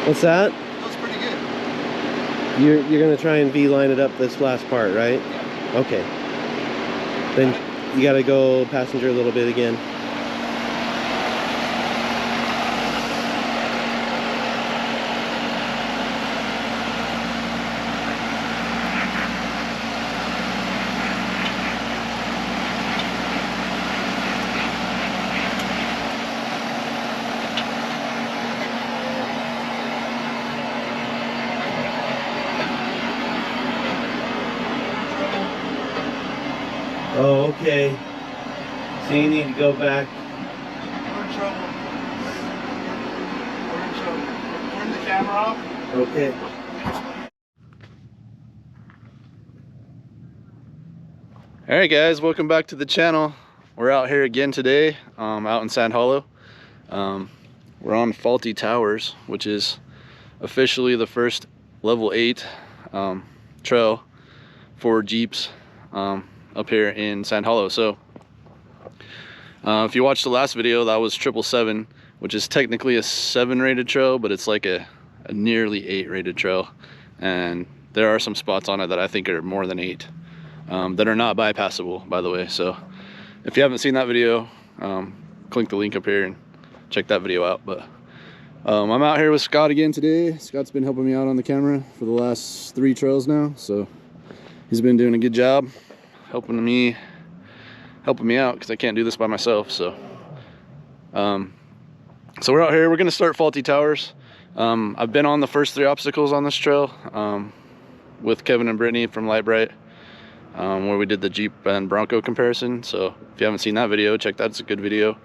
What's that? Feels pretty good. You're gonna try and V-line it up this last part, right? Yeah. Okay. Then you gotta go passenger a little bit again. Oh, okay. So you need to go back. We're in trouble. We're in trouble. Turn the camera off. Okay. All right, guys, welcome back to the channel. We're out here again today, out in Sand Hollow. We're on Fawlty Towers, which is officially the first level 8 trail for Jeeps up here in Sand Hollow. So if you watched the last video, that was 777, which is technically a 7 rated trail, but it's like a nearly 8 rated trail. And there are some spots on it that I think are more than 8 that are not bypassable, by the way. So if you haven't seen that video, click the link up here and check that video out. But I'm out here with Scott again today. Scott's been helping me out on the camera for the last 3 trails now, so he's been doing a good job helping me out because I can't do this by myself. So so we're out here. We're gonna start Fawlty Towers. I've been on the first 3 obstacles on this trail with Kevin and Brittany from Light Bright, where we did the Jeep and Bronco comparison. So if you haven't seen that video, check that. It's a good video.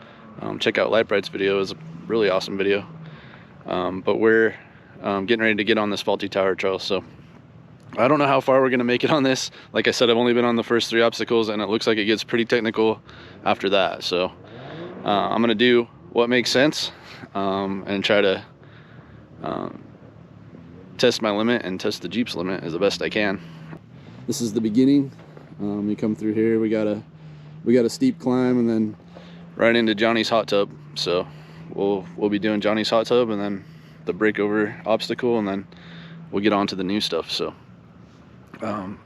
Check out Light Bright's video. It's a really awesome video. But we're getting ready to get on this Fawlty Tower trail. So I don't know how far we're gonna make it on this. Like I said, I've only been on the first 3 obstacles, and it looks like it gets pretty technical after that. So I'm gonna do what makes sense and try to test my limit and test the Jeep's limit as the best I can. This is the beginning. You come through here, we got a steep climb, and then right into Johnny's hot tub. So we'll be doing Johnny's hot tub and then the breakover obstacle, and then we'll get on to the new stuff. So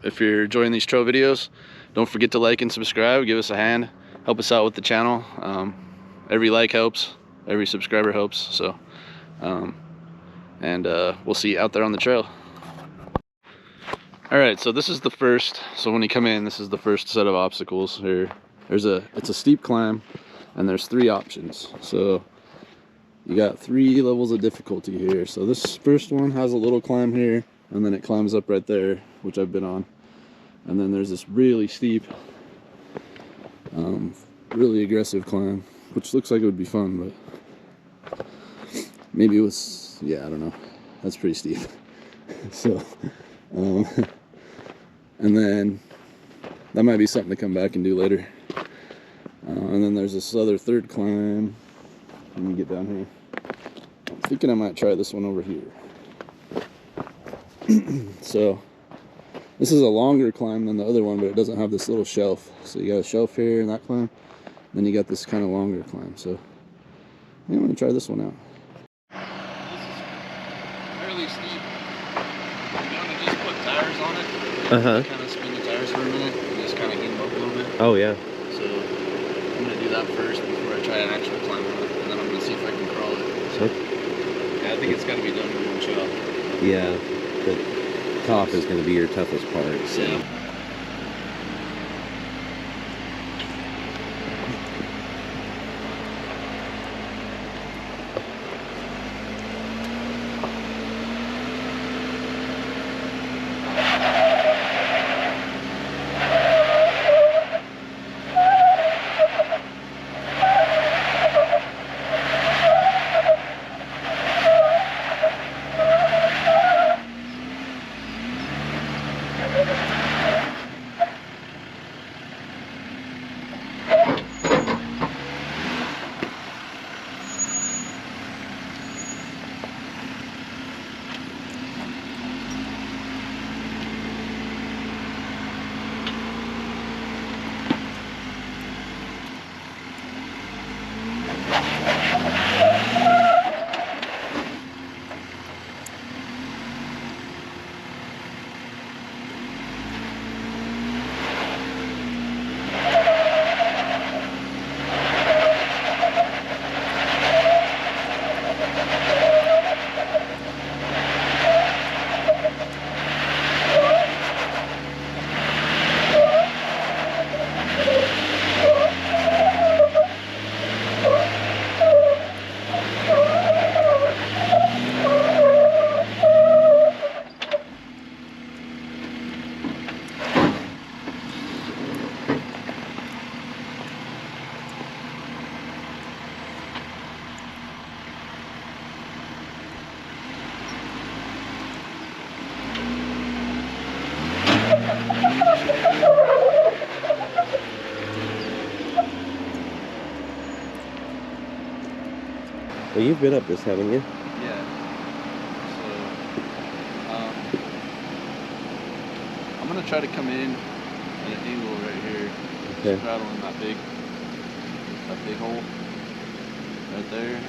if you're enjoying these trail videos, don't forget to like and subscribe. Give us a hand, help us out with the channel. Every like helps, every subscriber helps. So we'll see you out there on the trail. All right, so this is the first. So when you come in, this is the first set of obstacles here. It's a steep climb, and there's 3 options. So you got 3 levels of difficulty here. So this first one has a little climb here, and then it climbs up right there, which I've been on. And then there's this really steep, really aggressive climb, which looks like it would be fun, but maybe it was, yeah, I don't know. That's pretty steep. So and then that might be something to come back and do later. And then there's this other 3rd climb. Let me get down here. I'm thinking I might try this one over here. So this is a longer climb than the other one, but it doesn't have this little shelf. So you got a shelf here in that climb, then you got this kind of longer climb. So I'm gonna try this one out. Fairly steep. You want to just put tires on it. Kind of spin the tires for a minute and just kind of heat them up a little bit. Oh yeah. So I'm gonna do that first before I try an actual climb on it, and then I'm gonna see if I can crawl it. So yeah, I think it's got to be done in one shot. yeah, the top is going to be your toughest part. So. Yeah. Well, you've been up this, haven't you? Yeah. So, I'm gonna try to come in at an angle right here. Okay. Straddle in that big hole right there.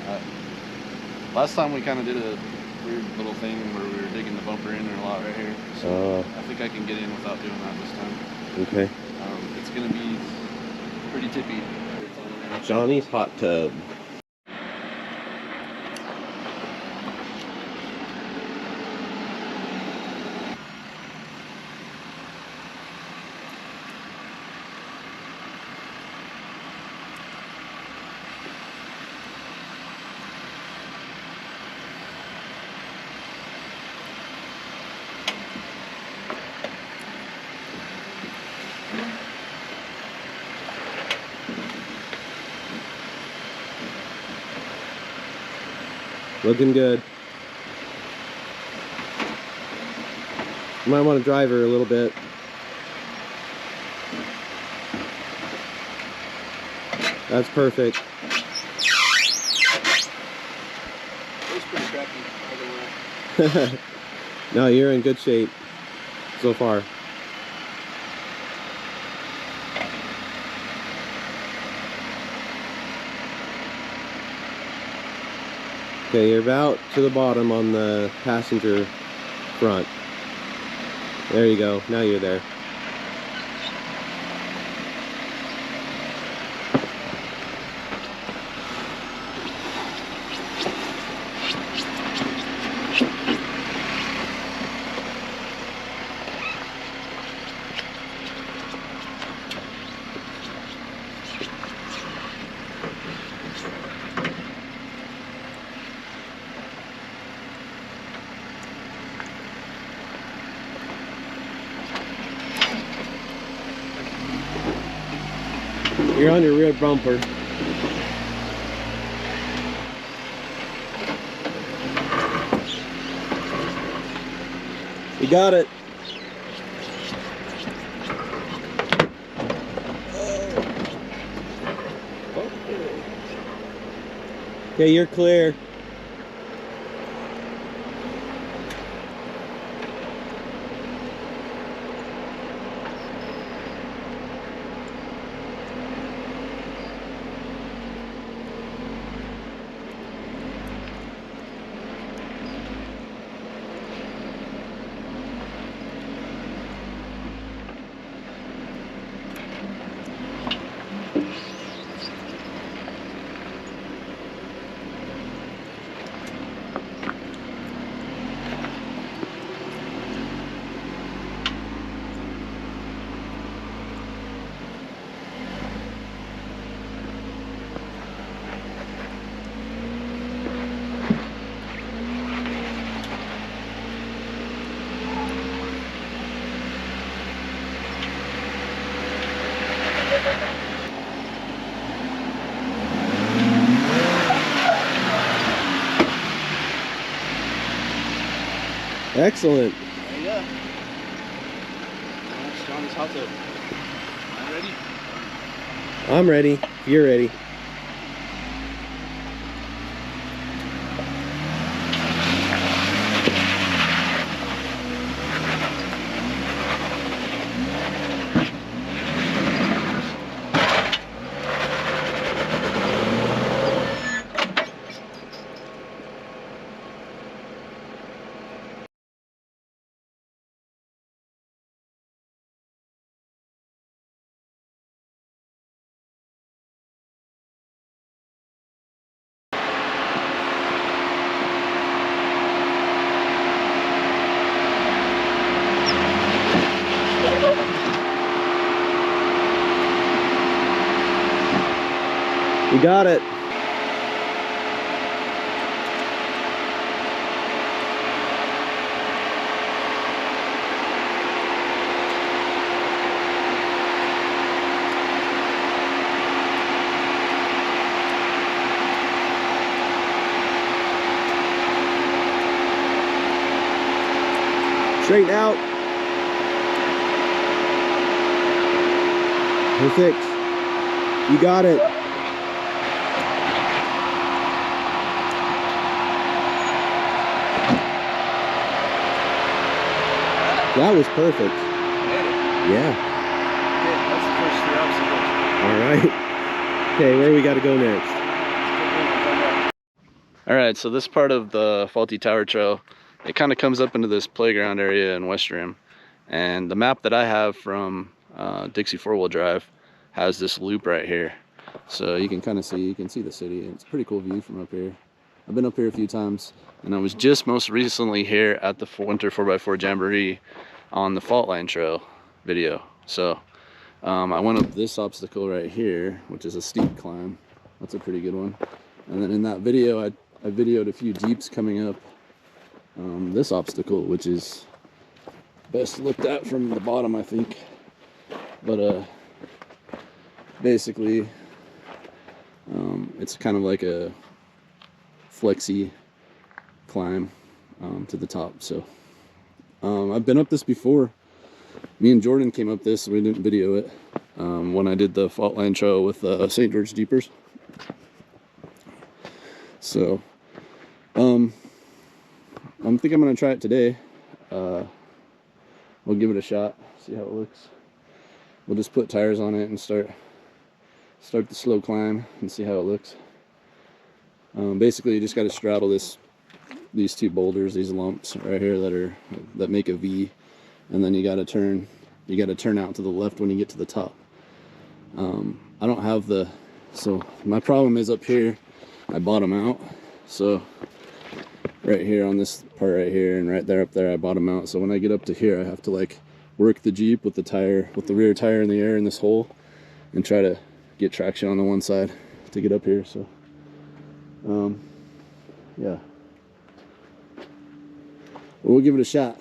Last time we kind of did a weird little thing where we were digging the bumper in a lot right here. So I think I can get in without doing that this time. Okay. It's gonna be pretty tippy. Johnny's hot tub. Looking good. You might want to drive her a little bit. That's perfect. It's pretty crappy. No, you're in good shape so far. Okay, you're about to the bottom on the passenger front. There you go. Now you're there. You're on your rear bumper. You got it. Okay, you're clear. Excellent. There you go. That's Johnny's hot tub. Am I ready? I'm ready. You're ready. You got it. Straighten out. Perfect. You got it. That was perfect. Yeah. Okay, that's the first 3 obstacles. All right. Okay, where we got to go next? All right, so this part of the Fawlty Tower Trail, it kind of comes up into this playground area in West Rim. And the map that I have from Dixie 4-wheel drive has this loop right here. So you can kind of see, you can see the city. It's a pretty cool view from up here. I've been up here a few times, and I was just most recently here at the Winter 4x4 Jamboree on the Fault Line Trail video. So I went up this obstacle right here, which is a steep climb. That's a pretty good one. And then in that video, I videoed a few Jeeps coming up this obstacle, which is best looked at from the bottom, I think. But basically, it's kind of like a flexi climb to the top. So I've been up this before. Me and Jordan came up this, we didn't video it when I did the Fault Line Trail with St. George Jeepers. So I think I'm gonna try it today. We'll give it a shot, see how it looks. We'll just put tires on it and start the slow climb and see how it looks. Basically, you just got to straddle these 2 boulders, these lumps right here that make a V, and then you got to turn out to the left when you get to the top. I don't have so my problem is up here, I bottom out. So right here on this part right here and right there up there, I bottom out. So when I get up to here, I have to like work the Jeep with the rear tire in the air in this hole and try to get traction on the one side to get up here. So yeah, we'll give it a shot.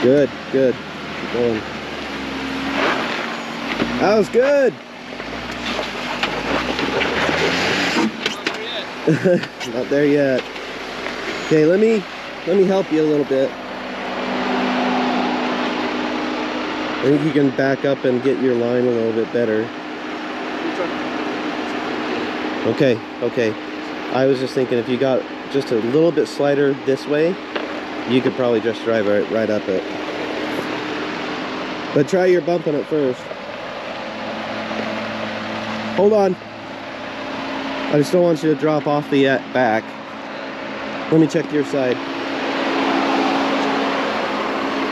Good, good. Keep going. That was good. Not there yet. Okay, let me help you a little bit. I think you can back up and get your line a little bit better. Okay, okay. I was just thinking if you got just a little bit slighter this way, you could probably just drive right up it. But try your bumping it first. Hold on. I just don't want you to drop off the back. Let me check your side.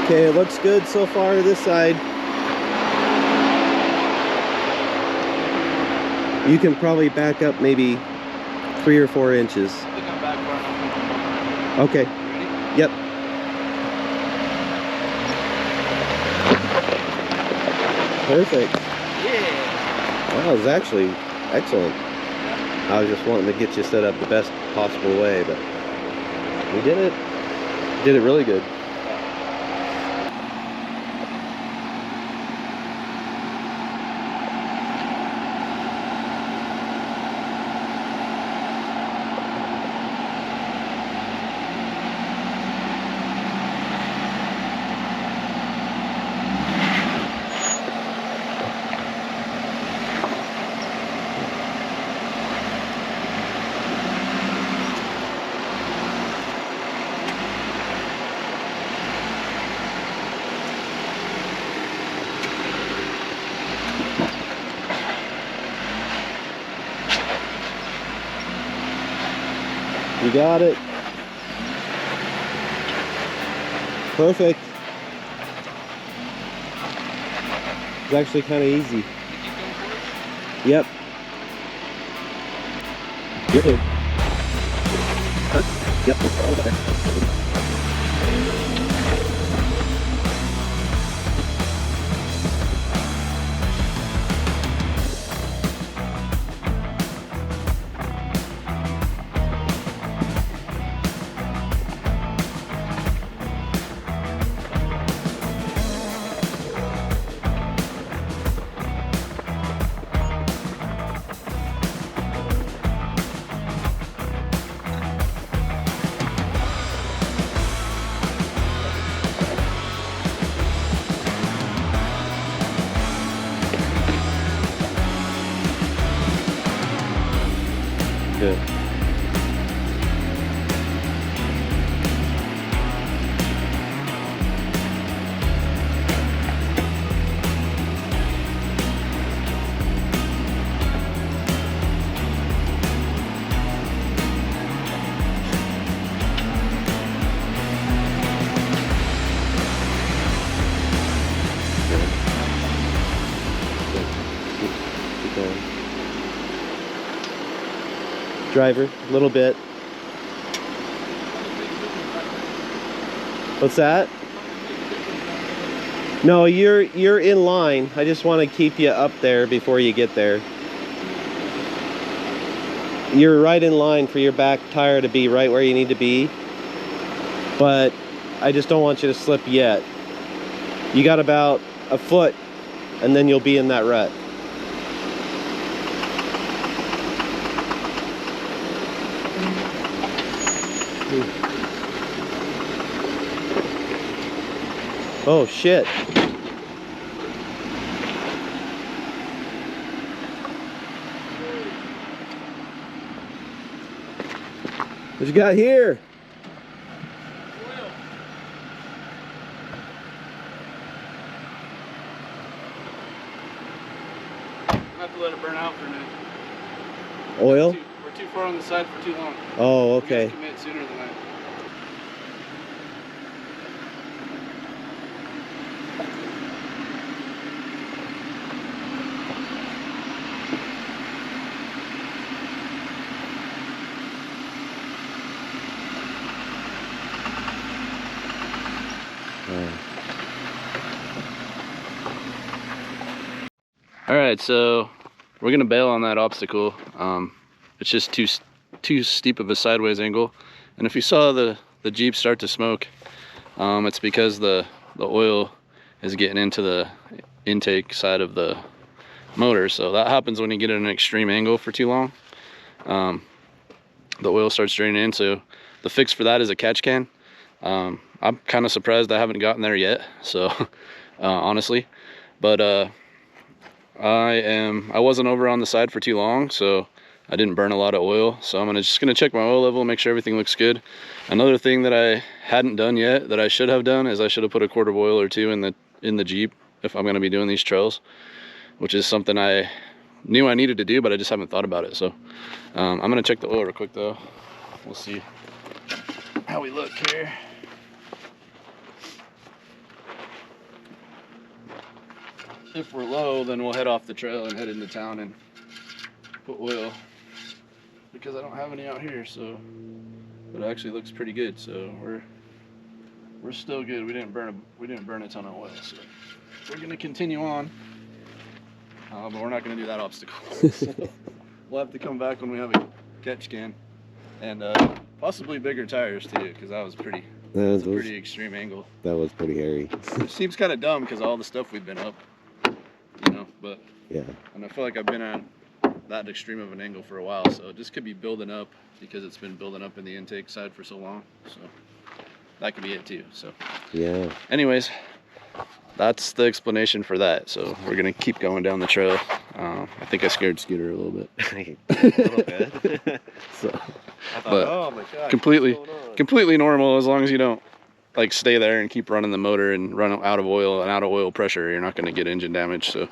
Okay, it looks good so far this side. You can probably back up maybe 3 or 4 inches. I think I'm back far enough. Okay. Ready? Yep. Perfect. Yeah. That was actually excellent. I was just wanting to get you set up the best possible way, but we did it. Did it really good. You got it. Perfect. It's actually kind of easy. Yep. Good. Huh? Yep. Okay. Good. Keep going. Driver, a little bit. What's that? No, you're in line. I just want to keep you up there before you get there. You're right in line for your back tire to be right where you need to be, but I just don't want you to slip yet. You got about a foot and then you'll be in that rut. Oh shit. What you got here? Oil. I have to let it burn out for a minute. Oil? We're too far on the side for too long. Oh, We okay. gotta commit sooner than that. All right, so we're gonna bail on that obstacle. It's just too steep of a sideways angle, and if you saw the Jeep start to smoke, it's because the oil is getting into the intake side of the motor. So that happens when you get at an extreme angle for too long. The oil starts draining in. So the fix for that is a catch can. I'm kind of surprised I haven't gotten there yet, so honestly, but I wasn't over on the side for too long, so I didn't burn a lot of oil. So I'm just gonna check my oil level, make sure everything looks good. Another thing that I hadn't done yet that I should have done is I should have put a quart of oil or two in the Jeep if I'm gonna be doing these trails, which is something I knew I needed to do, but I just haven't thought about it. So I'm gonna check the oil real quick though. We'll see how we look here. If we're low, then we'll head off the trail and head into town and put oil, because I don't have any out here. So, but it actually looks pretty good. So we're still good. We didn't burn a ton of oil. So we're gonna continue on, but we're not gonna do that obstacle. So we'll have to come back when we have a catch can, and possibly bigger tires too, because that was a pretty extreme angle. That was pretty hairy. It seems kind of dumb because all the stuff we've been up, you know, but yeah. And I feel like I've been at that extreme of an angle for a while, so it just could be building up because it's been building up in the intake side for so long. So that could be it too. So yeah. Anyways, that's the explanation for that. So we're gonna keep going down the trail. I think I scared Scooter a little bit. A little bit. So, I thought, but oh my God, completely normal as long as you don't like stay there and keep running the motor and run out of oil and out of oil pressure. You're not going to get engine damage. So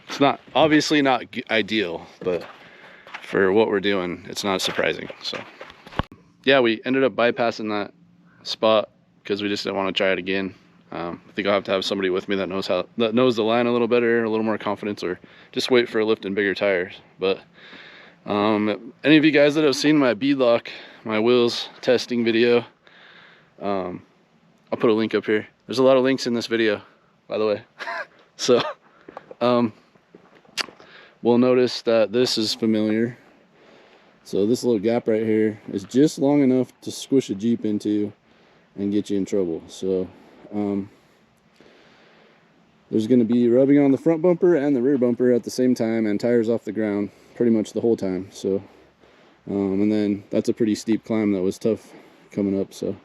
it's obviously not ideal, but for what we're doing, it's not surprising. So yeah, we ended up bypassing that spot because we just didn't want to try it again. I think I'll have to have somebody with me that knows the line a little better, a little more confidence, or just wait for a lift and bigger tires. But any of you guys that have seen my beadlock, my wheels testing video, I'll put a link up here. There's a lot of links in this video, by the way. So we'll notice that this is familiar. So this little gap right here is just long enough to squish a Jeep into and get you in trouble. So there's going to be rubbing on the front bumper and the rear bumper at the same time, and tires off the ground pretty much the whole time. So and then that's a pretty steep climb that was tough coming up. So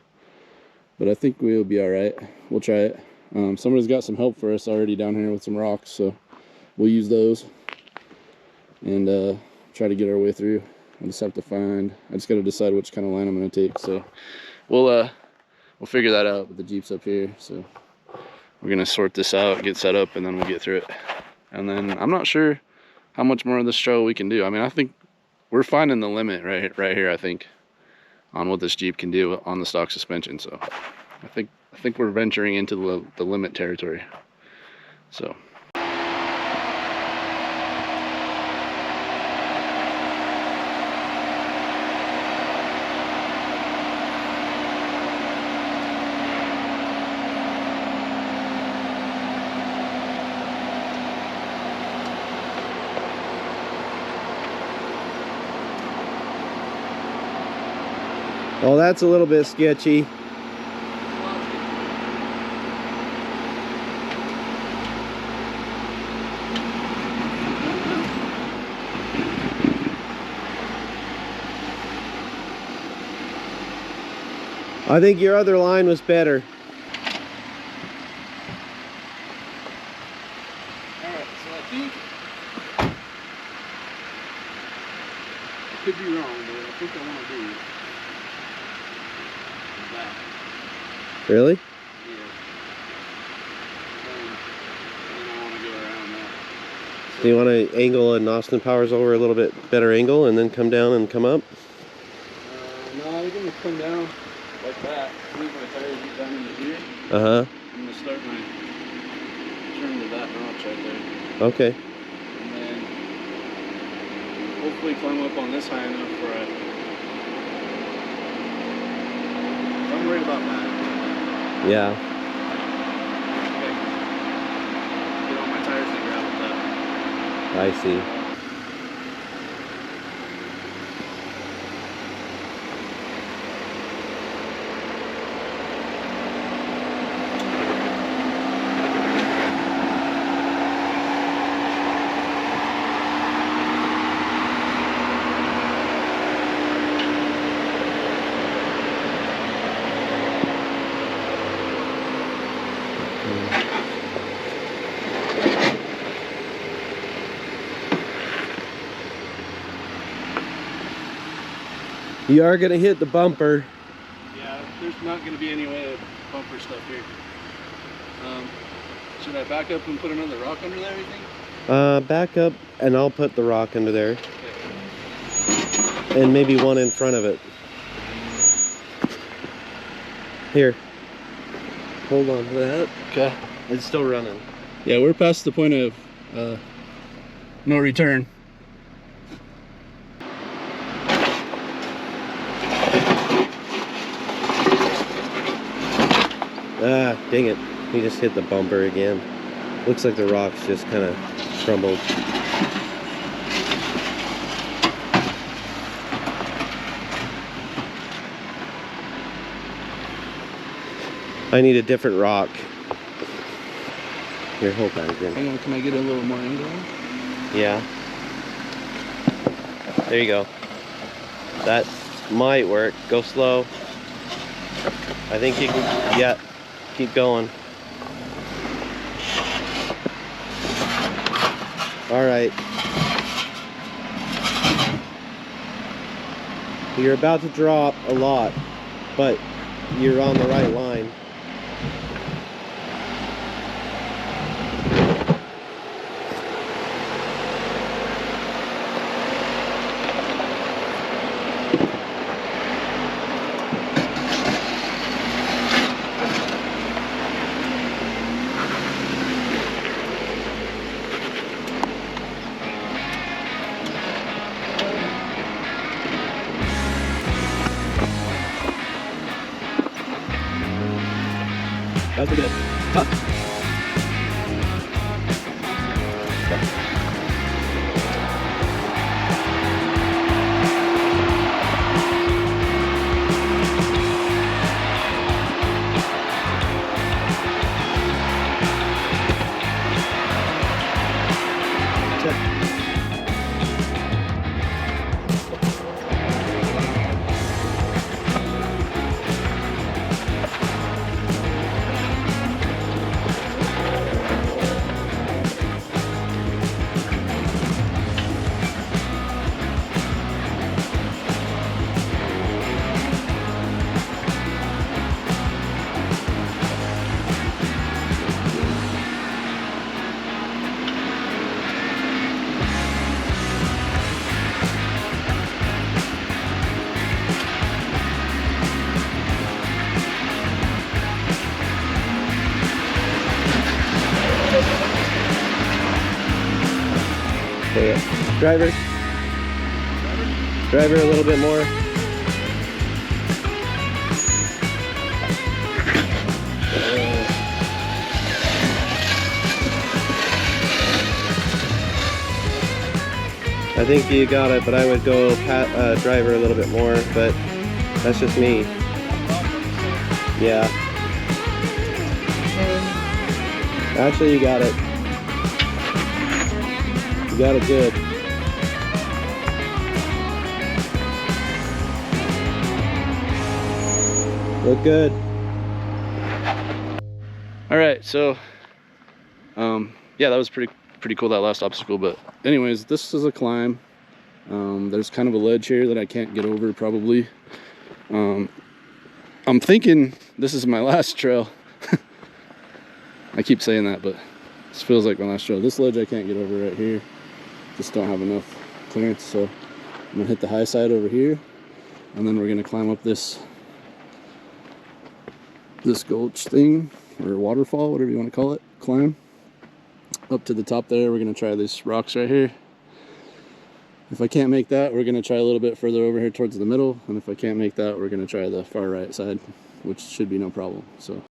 but I think we'll be all right. We'll try it. Somebody's got some help for us already down here with some rocks, so we'll use those and try to get our way through. I just have to I just got to decide which kind of line I'm going to take. So we'll figure that out with the Jeeps up here. So we're going to sort this out, get set up, and then we'll get through it. And then I'm not sure how much more of this trail we can do. I mean, I think we're finding the limit right here, I think, on what this Jeep can do on the stock suspension. So I think we're venturing into the limit territory. So well, that's a little bit sketchy. I think your other line was better. alright, so I think I could be wrong, but I think I want to do that. Really? Yeah. And I want to go around that. Do you want to angle an Austin Powers over a little bit better angle and then come down and come up? No, I'm going to come down like that. Move my tires get down into here. Uh-huh. I'm going to start my turn to that notch right there. Okay. And then hopefully climb up on this high enough where I'm worried about that. Yeah. Okay. Get all my tires to grab with that. I see. You are going to hit the bumper. Yeah, there's not going to be any way of bumper stuff here. Should I back up and put another rock under there, you think? Back up and I'll put the rock under there. And maybe one in front of it. Here. Hold on to that. Okay. It's still running. Yeah, we're past the point of no return. Ah, dang it. He just hit the bumper again. Looks like the rocks just kind of crumbled. I need a different rock. Here, hold on again. Hang on, can I get a little more angle? Yeah. There you go. That might work. Go slow. I think you can, yeah, keep going. All right. You're about to drop a lot, but you're on the right line. That's good. Cut. Driver. Driver a little bit more. I think you got it, but I would go driver a little bit more, but that's just me. Yeah. Actually, you got it. You got it good. Look good. All right, so yeah, that was pretty cool, that last obstacle. But anyways, this is a climb. There's kind of a ledge here that I can't get over probably. I'm thinking this is my last trail. I keep saying that, but this feels like my last trail. This ledge I can't get over right here. Just don't have enough clearance, so I'm gonna hit the high side over here, and then we're gonna climb up this gulch thing, or waterfall, whatever you want to call it. Climb up to the top there. We're gonna try these rocks right here. If I can't make that, we're gonna try a little bit further over here towards the middle, and if I can't make that, we're gonna try the far right side, which should be no problem. So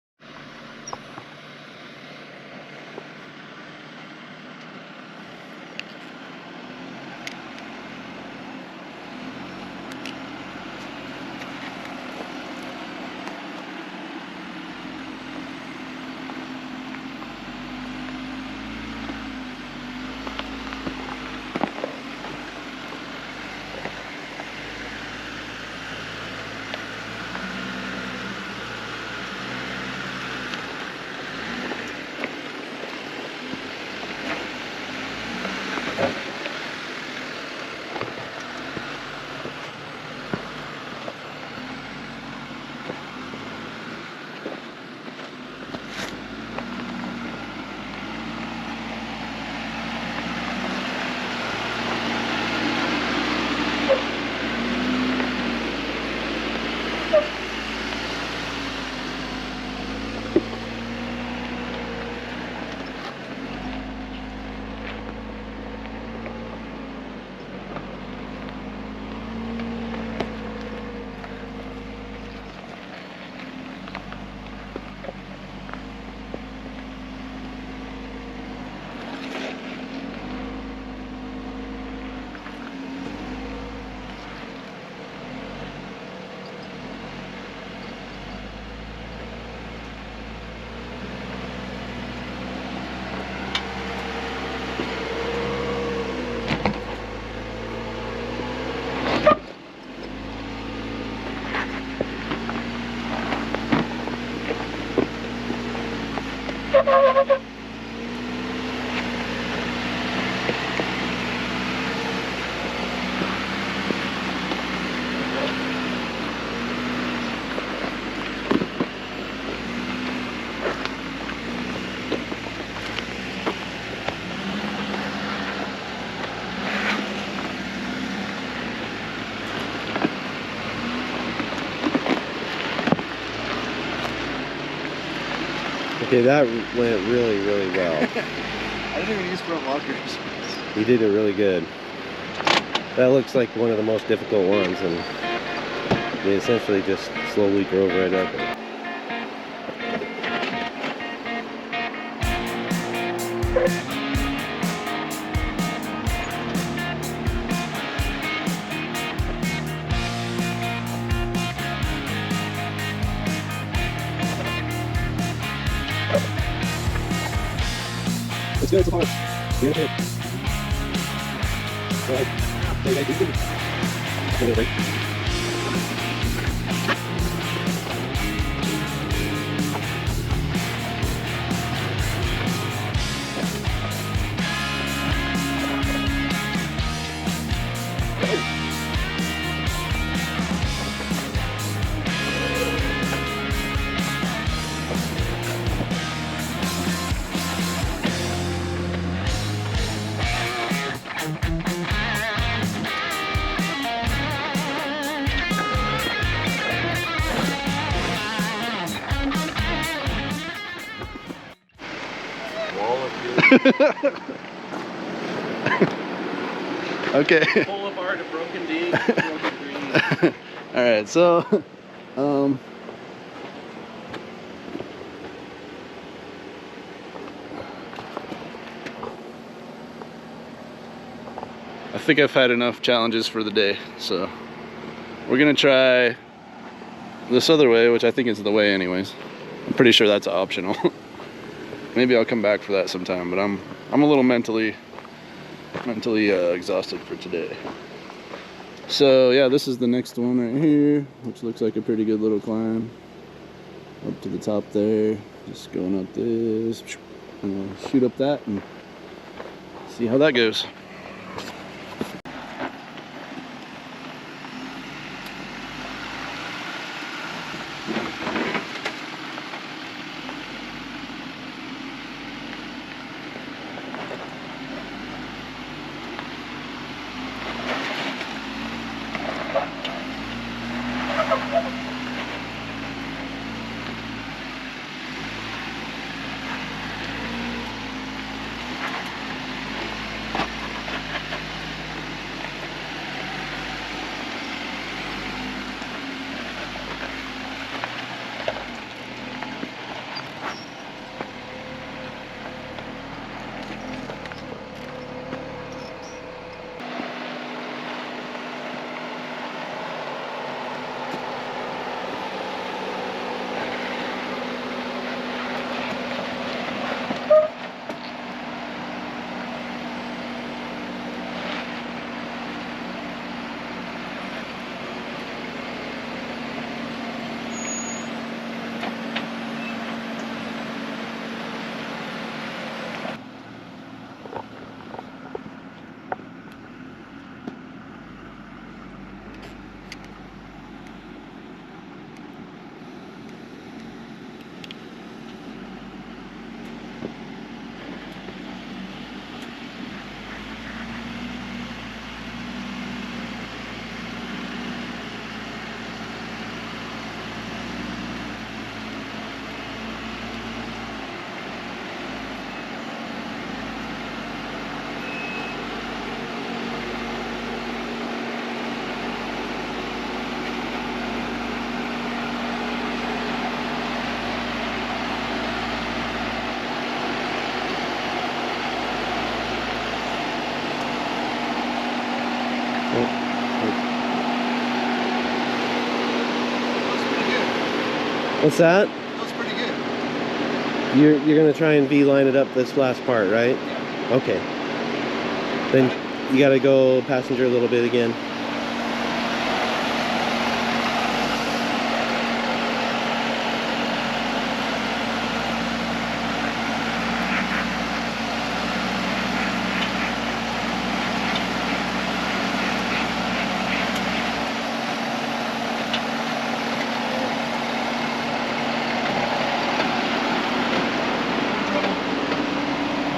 Okay, that went really, really well. I didn't even use front lockers. You did it really good. That looks like one of the most difficult ones, and you essentially just slowly drove right up it. Let's go, it's hard. Get it. Right. Right. Okay. Pull apart a broken D, broken green. All right, so I think I've had enough challenges for the day, so we're gonna try this other way, which I think is the way anyways. I'm pretty sure that's optional. Maybe I'll come back for that sometime, but I'm a little mentally exhausted for today. So yeah, this is the next one right here, which looks like a pretty good little climb up to the top there. Just going up this, and we'll shoot up that and see how that goes. What's that? That's pretty good. You're gonna try and V-line it up this last part, right? Yeah. Okay. Then you gotta go passenger a little bit again.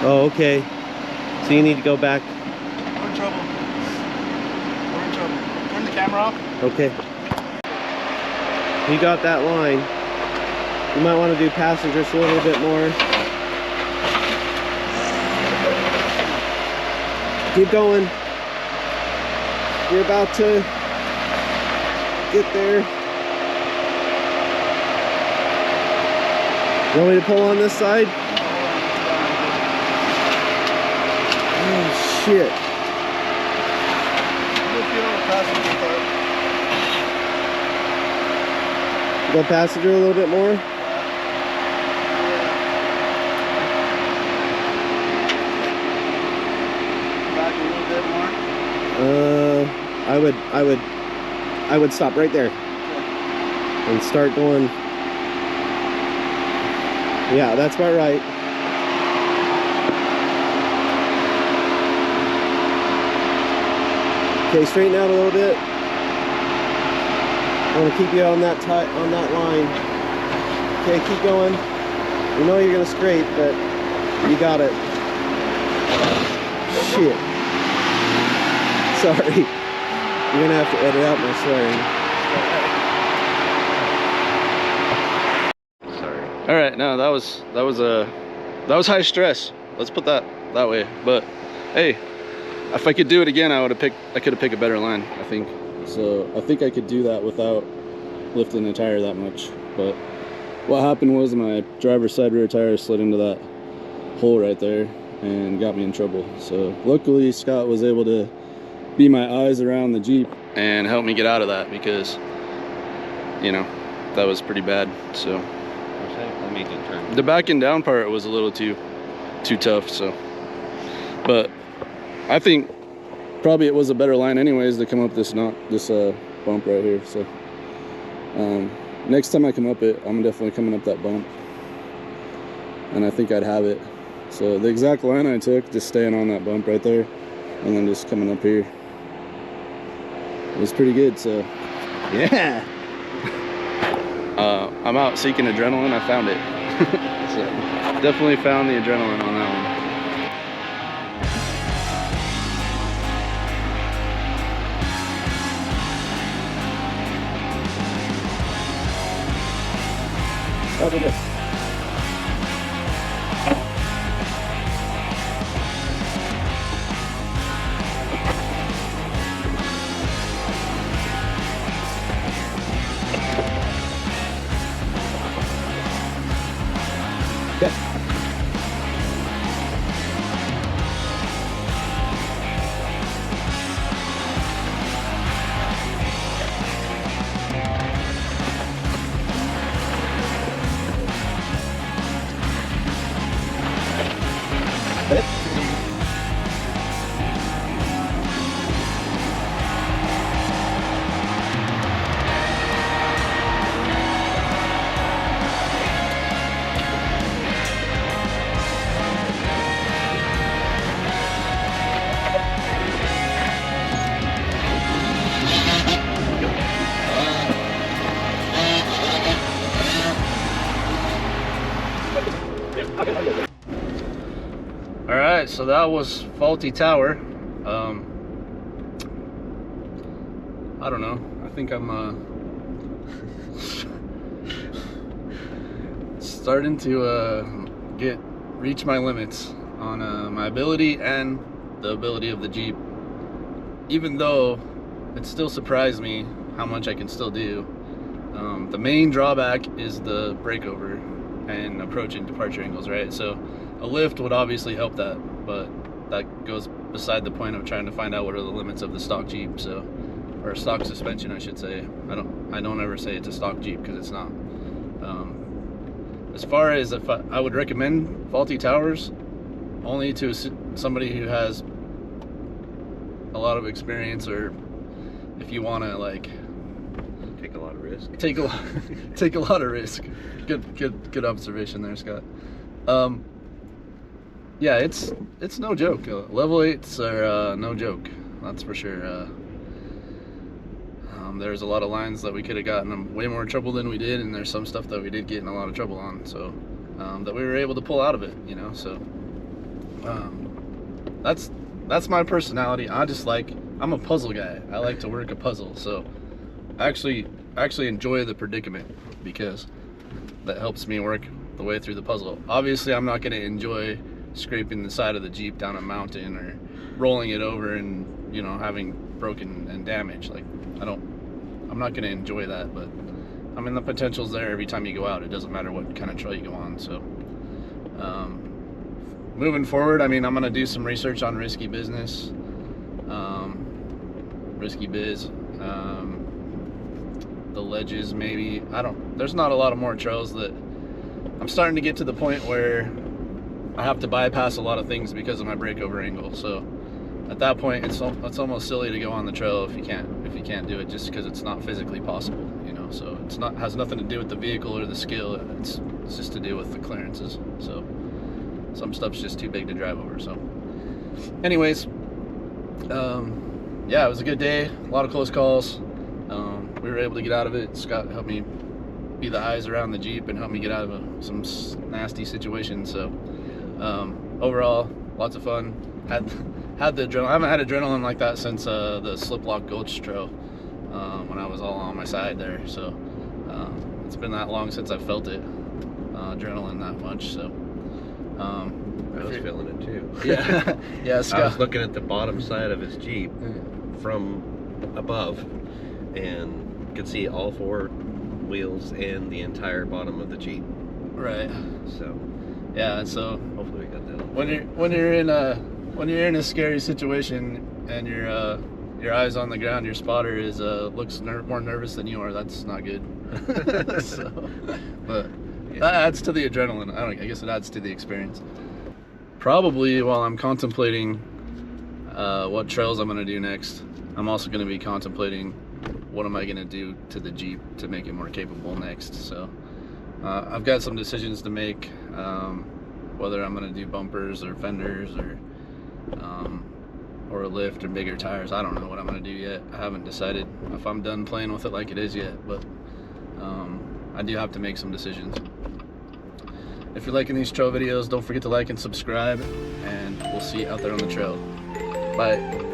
Oh, okay. So you need to go back. We're in trouble. We're in trouble. Turn the camera off. Okay. You got that line. You might want to do passengers a little bit more. Keep going. You're about to get there. You want me to pull on this side? Oh shit. Go passenger a little bit more. Back a little bit more. I would stop right there and start going. Yeah, that's about right. Okay, straighten out a little bit. I want to keep you on that line. Okay, keep going. You know you're gonna scrape, but you got it. Shit. Sorry. You're gonna have to edit out my swearing. Sorry. All right, no, that was high stress. Let's put that way. But hey, if I could do it again, I could have picked a better line, I think. So I think I could do that without lifting the tire that much. But what happened was my driver's side rear tire slid into that hole right there and got me in trouble. So luckily Scott was able to be my eyes around the Jeep and help me get out of that, because you know that was pretty bad. So Let me do turn. the back and down part was a little too tough. So, but I think probably it was a better line anyways to come up this bump right here. So next time I come up it, I'm definitely coming up that bump, and I think I'd have it. So the exact line I took, just staying on that bump right there and then just coming up here, it was pretty good. So yeah. I'm out seeking adrenaline. I found it. So definitely found the adrenaline on that one. Alright, so that was Fawlty Tower. I don't know. I think I'm starting to reach my limits on my ability and the ability of the Jeep. Even though it still surprised me how much I can still do. The main drawback is the breakover and approach and departure angles, right? So a lift would obviously help that, but that goes beside the point of trying to find out what are the limits of the stock Jeep. So, or stock suspension, I should say. I don't ever say it's a stock Jeep, because it's not. As far as if I would recommend Fawlty Towers only to somebody who has a lot of experience, or if you want to like Take a lot of risk. take a lot of risk. Good observation there, Scott. Yeah, it's no joke. Level 8s are no joke, that's for sure. There's a lot of lines that we could have gotten way more trouble than we did, and there's some stuff that we did get in a lot of trouble on, so that we were able to pull out of it, you know. So that's my personality. I'm a puzzle guy. I like to work a puzzle, so I actually enjoy the predicament, because that helps me work the way through the puzzle. Obviously, I'm not going to enjoy scraping the side of the Jeep down a mountain or rolling it over and, you know, having broken and damaged. Like, I'm not going to enjoy that, but I mean, the potential's there every time you go out. It doesn't matter what kind of trail you go on. So moving forward, I mean, I'm going to do some research on risky business, risky biz, the ledges maybe. There's not a lot of more trails that I'm starting to get to the point where I have to bypass a lot of things because of my breakover angle. So at that point, it's almost silly to go on the trail if you can't do it, just because it's not physically possible, you know. So has nothing to do with the vehicle or the skill. It's just to do with the clearances. So some stuff's just too big to drive over. So anyways, yeah, it was a good day. A lot of close calls. We were able to get out of it. Scott helped me be the eyes around the Jeep and help me get out of some nasty situations. So overall, lots of fun. Had the adrenaline. I haven't had adrenaline like that since the Sliplock Gulch Trail when I was all on my side there. So it's been that long since I felt it, adrenaline that much. So I was feeling it too. Yeah, yeah. Scott. I was looking at the bottom side of his Jeep from above and could see all four wheels and the entire bottom of the Jeep. Right. So yeah. So hopefully we got that. When you're in a scary situation and your eyes on the ground, your spotter is looks more nervous than you are. That's not good. So, but yeah, that adds to the adrenaline. I guess it adds to the experience. Probably while I'm contemplating what trails I'm going to do next, I'm also going to be contemplating what am I going to do to the Jeep to make it more capable next. So I've got some decisions to make, whether I'm going to do bumpers or fenders or a lift or bigger tires. I don't know what I'm going to do yet. I haven't decided if I'm done playing with it like it is yet, but I do have to make some decisions. If you're liking these trail videos, don't forget to like and subscribe, and we'll see you out there on the trail. Bye.